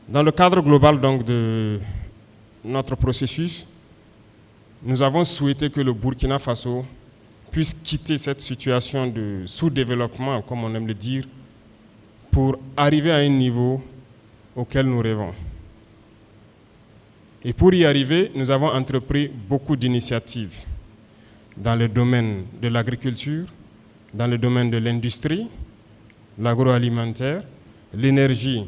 Dans le cadre global donc, de notre processus, nous avons souhaité que le Burkina Faso puisse quitter cette situation de sous-développement, comme on aime le dire, pour arriver à un niveau auquel nous rêvons. Et pour y arriver, nous avons entrepris beaucoup d'initiatives dans le domaine de l'agriculture, dans le domaine de l'industrie, l'agroalimentaire, l'énergie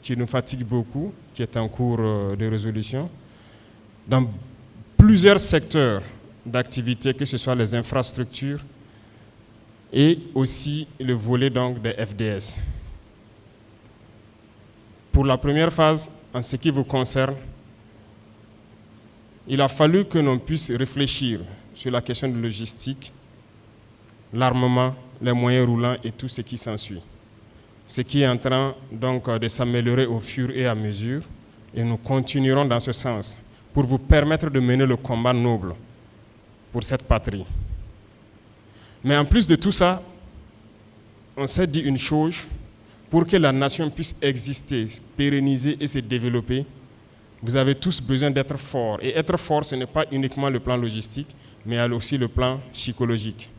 qui nous fatigue beaucoup, qui est en cours de résolution, dans plusieurs secteurs d'activité, que ce soit les infrastructures et aussi le volet donc des FDS. Pour la première phase, en ce qui vous concerne, il a fallu que l'on puisse réfléchir sur la question de logistique, l'armement, les moyens roulants et tout ce qui s'ensuit. Ce qui est en train donc de s'améliorer au fur et à mesure, et nous continuerons dans ce sens pour vous permettre de mener le combat noble pour cette patrie. Mais en plus de tout ça, on s'est dit une chose, pour que la nation puisse exister, pérenniser et se développer, vous avez tous besoin d'être forts. Et être fort, ce n'est pas uniquement le plan logistique, mais il y a aussi le plan psychologique.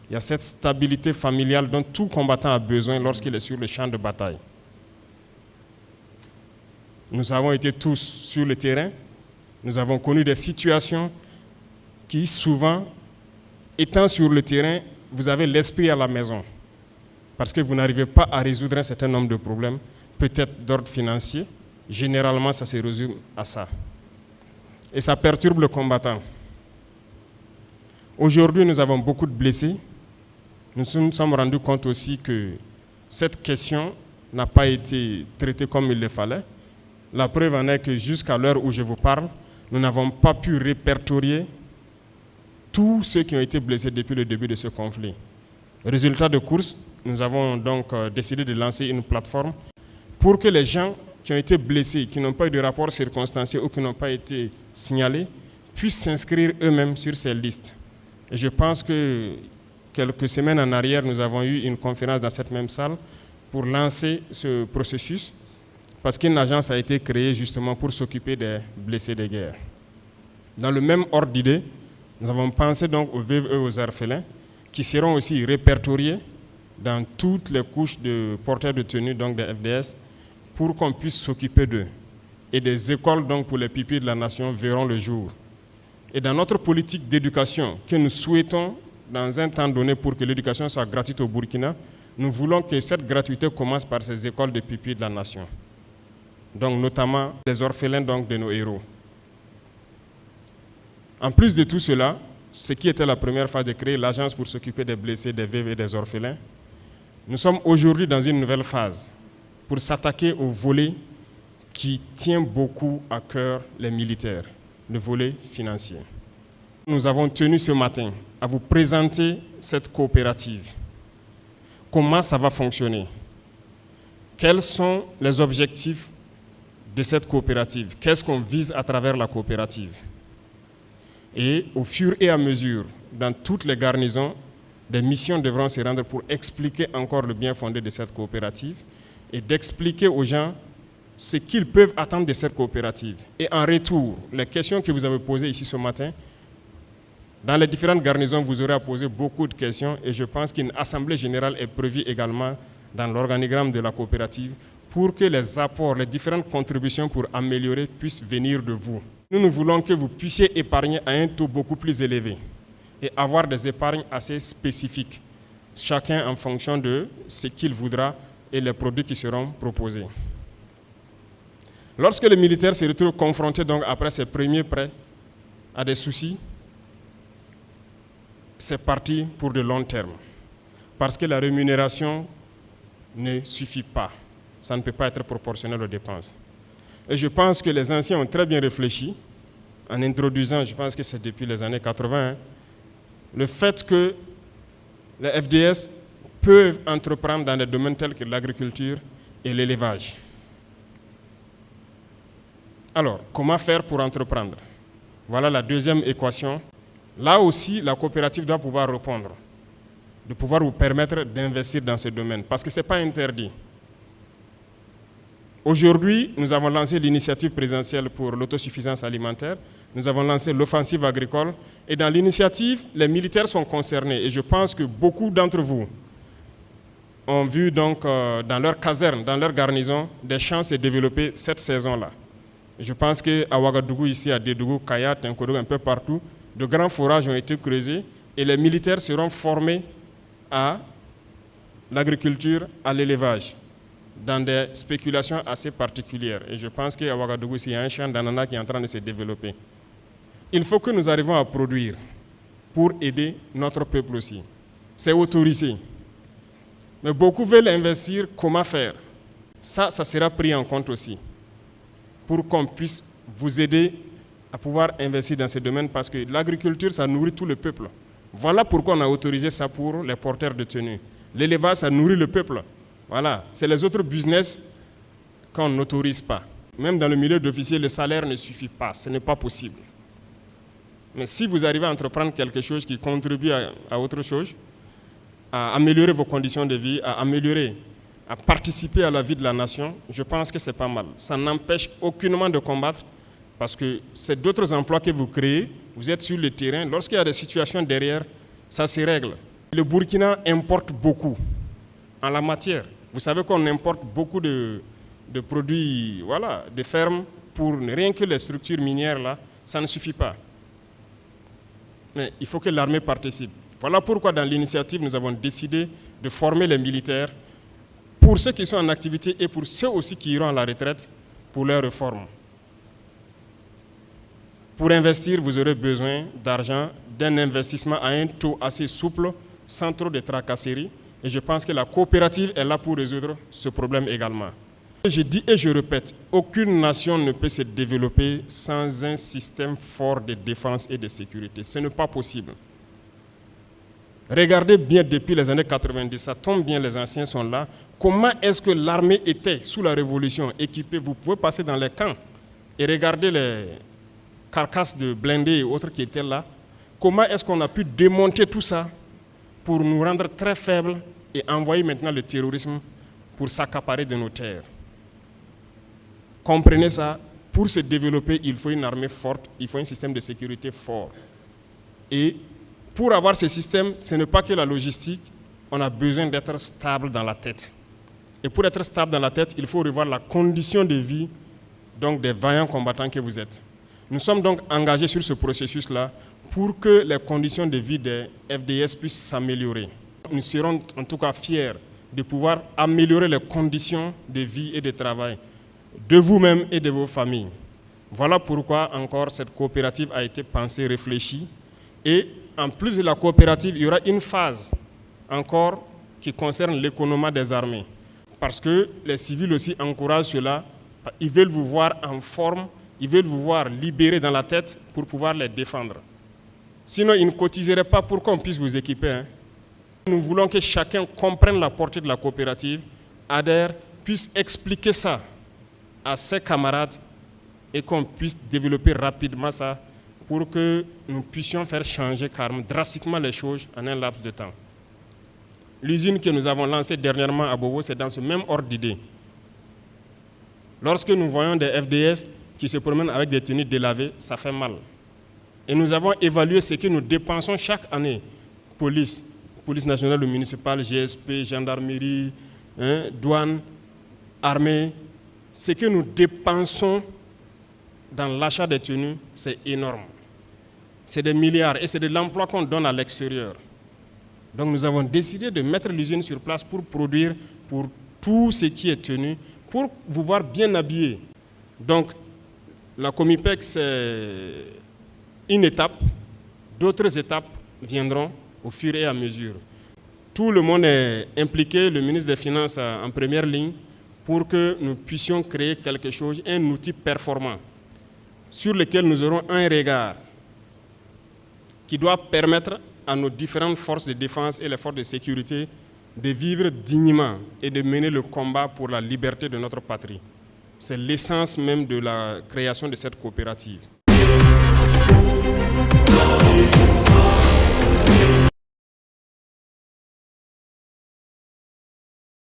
Il y a cette stabilité familiale dont tout combattant a besoin lorsqu'il est sur le champ de bataille. Nous avons été tous sur le terrain, nous avons connu des situations qui souvent, étant sur le terrain, vous avez l'esprit à la maison. Parce que vous n'arrivez pas à résoudre un certain nombre de problèmes, peut-être d'ordre financier. Généralement, ça se résume à ça. Et ça perturbe le combattant. Aujourd'hui, nous avons beaucoup de blessés. Nous nous sommes rendus compte aussi que cette question n'a pas été traitée comme il le fallait. La preuve en est que jusqu'à l'heure où je vous parle, nous n'avons pas pu répertorier tous ceux qui ont été blessés depuis le début de ce conflit. Résultat de course, nous avons donc décidé de lancer une plateforme pour que les gens qui ont été blessés, qui n'ont pas eu de rapport circonstancié ou qui n'ont pas été signalés, puissent s'inscrire eux-mêmes sur ces listes. Et je pense que quelques semaines en arrière, nous avons eu une conférence dans cette même salle pour lancer ce processus, parce qu'une agence a été créée justement pour s'occuper des blessés de guerre. Dans le même ordre d'idée, nous avons pensé donc aux veuves et aux orphelins, qui seront aussi répertoriés dans toutes les couches de porteurs de tenue, donc des FDS, pour qu'on puisse s'occuper d'eux. Et des écoles donc pour les pupilles de la nation verront le jour. Et dans notre politique d'éducation que nous souhaitons dans un temps donné pour que l'éducation soit gratuite au Burkina, nous voulons que cette gratuité commence par ces écoles de pupilles de la nation. Donc notamment les orphelins donc, de nos héros. En plus de tout cela, ce qui était la première phase de créer l'agence pour s'occuper des blessés, des veuves et des orphelins, nous sommes aujourd'hui dans une nouvelle phase pour s'attaquer au volet qui tient beaucoup à cœur les militaires, le volet financier. Nous avons tenu ce matin à vous présenter cette coopérative. Comment ça va fonctionner? Quels sont les objectifs de cette coopérative? Qu'est-ce qu'on vise à travers la coopérative? Et au fur et à mesure, dans toutes les garnisons, des missions devront se rendre pour expliquer encore le bien fondé de cette coopérative et d'expliquer aux gens ce qu'ils peuvent attendre de cette coopérative. Et en retour, les questions que vous avez posées ici ce matin, dans les différentes garnisons, vous aurez à poser beaucoup de questions et je pense qu'une assemblée générale est prévue également dans l'organigramme de la coopérative pour que les apports, les différentes contributions pour améliorer puissent venir de vous. Nous voulons que vous puissiez épargner à un taux beaucoup plus élevé et avoir des épargnes assez spécifiques, chacun en fonction de ce qu'il voudra et les produits qui seront proposés. Lorsque le militaire se retrouve confronté donc après ses premiers prêts à des soucis, c'est parti pour de long terme. Parce que la rémunération ne suffit pas. Ça ne peut pas être proportionnel aux dépenses. Et je pense que les anciens ont très bien réfléchi en introduisant, je pense que c'est depuis les années 80, le fait que les FDS peuvent entreprendre dans des domaines tels que l'agriculture et l'élevage. Alors, comment faire pour entreprendre? Voilà la deuxième équation. Là aussi, la coopérative doit pouvoir répondre, de pouvoir vous permettre d'investir dans ce domaine, parce que ce n'est pas interdit. Aujourd'hui, nous avons lancé l'initiative présidentielle pour l'autosuffisance alimentaire. Nous avons lancé l'offensive agricole. Et dans l'initiative, les militaires sont concernés. Et je pense que beaucoup d'entre vous ont vu donc dans leur caserne, dans leur garnison, des champs se développer cette saison-là. Je pense qu'à Ouagadougou, ici, à Dédougou, Kayat, Nkodou, un peu partout, de grands forages ont été creusés et les militaires seront formés à l'agriculture, à l'élevage, dans des spéculations assez particulières. Et je pense qu'à Ouagadougou, il y a un champ d'ananas qui est en train de se développer. Il faut que nous arrivions à produire pour aider notre peuple aussi. C'est autorisé. Mais beaucoup veulent investir, comment faire? Ça sera pris en compte aussi, pour qu'on puisse vous aider à pouvoir investir dans ce domaine, parce que l'agriculture, ça nourrit tout le peuple. Voilà pourquoi on a autorisé ça pour les porteurs de tenue. L'élevage, ça nourrit le peuple. Voilà, c'est les autres business qu'on n'autorise pas. Même dans le milieu d'officier, le salaire ne suffit pas, ce n'est pas possible. Mais si vous arrivez à entreprendre quelque chose qui contribue à autre chose, à améliorer vos conditions de vie, à participer à la vie de la nation, je pense que c'est pas mal. Ça n'empêche aucunement de combattre, parce que c'est d'autres emplois que vous créez, vous êtes sur le terrain, lorsqu'il y a des situations derrière, ça se règle. Le Burkina importe beaucoup en la matière. Vous savez qu'on importe beaucoup de produits, voilà, de fermes, pour rien que les structures minières là, ça ne suffit pas. Mais il faut que l'armée participe. Voilà pourquoi dans l'initiative, nous avons décidé de former les militaires pour ceux qui sont en activité et pour ceux aussi qui iront à la retraite pour leur réforme. Pour investir, vous aurez besoin d'argent, d'un investissement à un taux assez souple, sans trop de tracasseries. Et je pense que la coopérative est là pour résoudre ce problème également. Je dis et je répète, aucune nation ne peut se développer sans un système fort de défense et de sécurité. Ce n'est pas possible. Regardez bien depuis les années 90, ça tombe bien, les anciens sont là. Comment est-ce que l'armée était sous la Révolution équipée? Vous pouvez passer dans les camps et regarder les carcasses de blindés et autres qui étaient là. Comment est-ce qu'on a pu démonter tout ça pour nous rendre très faibles et envoyer maintenant le terrorisme pour s'accaparer de nos terres? Comprenez ça, pour se développer, il faut une armée forte, il faut un système de sécurité fort. Et pour avoir ce système, ce n'est pas que la logistique, on a besoin d'être stable dans la tête. Et pour être stable dans la tête, il faut revoir la condition de vie donc des vaillants combattants que vous êtes. Nous sommes donc engagés sur ce processus-là pour que les conditions de vie des FDS puissent s'améliorer. Nous serons en tout cas fiers de pouvoir améliorer les conditions de vie et de travail de vous-même et de vos familles. Voilà pourquoi encore cette coopérative a été pensée, réfléchie. Et en plus de la coopérative, il y aura une phase encore qui concerne l'économie des armées. Parce que les civils aussi encouragent cela. Ils veulent vous voir en forme, ils veulent vous voir libérés dans la tête pour pouvoir les défendre. Sinon, ils ne cotiseraient pas pour qu'on puisse vous équiper. Hein. Nous voulons que chacun comprenne la portée de la coopérative, adhère, puisse expliquer ça à ses camarades et qu'on puisse développer rapidement ça pour que nous puissions faire changer carrément, drastiquement les choses en un laps de temps. L'usine que nous avons lancée dernièrement à Bobo, c'est dans ce même ordre d'idée. Lorsque nous voyons des FDS qui se promènent avec des tenues délavées, ça fait mal. Et nous avons évalué ce que nous dépensons chaque année. Police nationale ou municipale, GSP, gendarmerie, douane, armée. Ce que nous dépensons dans l'achat des tenues, c'est énorme. C'est des milliards et c'est de l'emploi qu'on donne à l'extérieur. Donc nous avons décidé de mettre l'usine sur place pour produire pour tout ce qui est tenu, pour vous voir bien habillés. Donc la Comipec, c'est une étape, d'autres étapes viendront au fur et à mesure. Tout le monde est impliqué, le ministre des Finances en première ligne, pour que nous puissions créer quelque chose, un outil performant, sur lequel nous aurons un regard qui doit permettre à nos différentes forces de défense et les forces de sécurité de vivre dignement et de mener le combat pour la liberté de notre patrie. C'est l'essence même de la création de cette coopérative.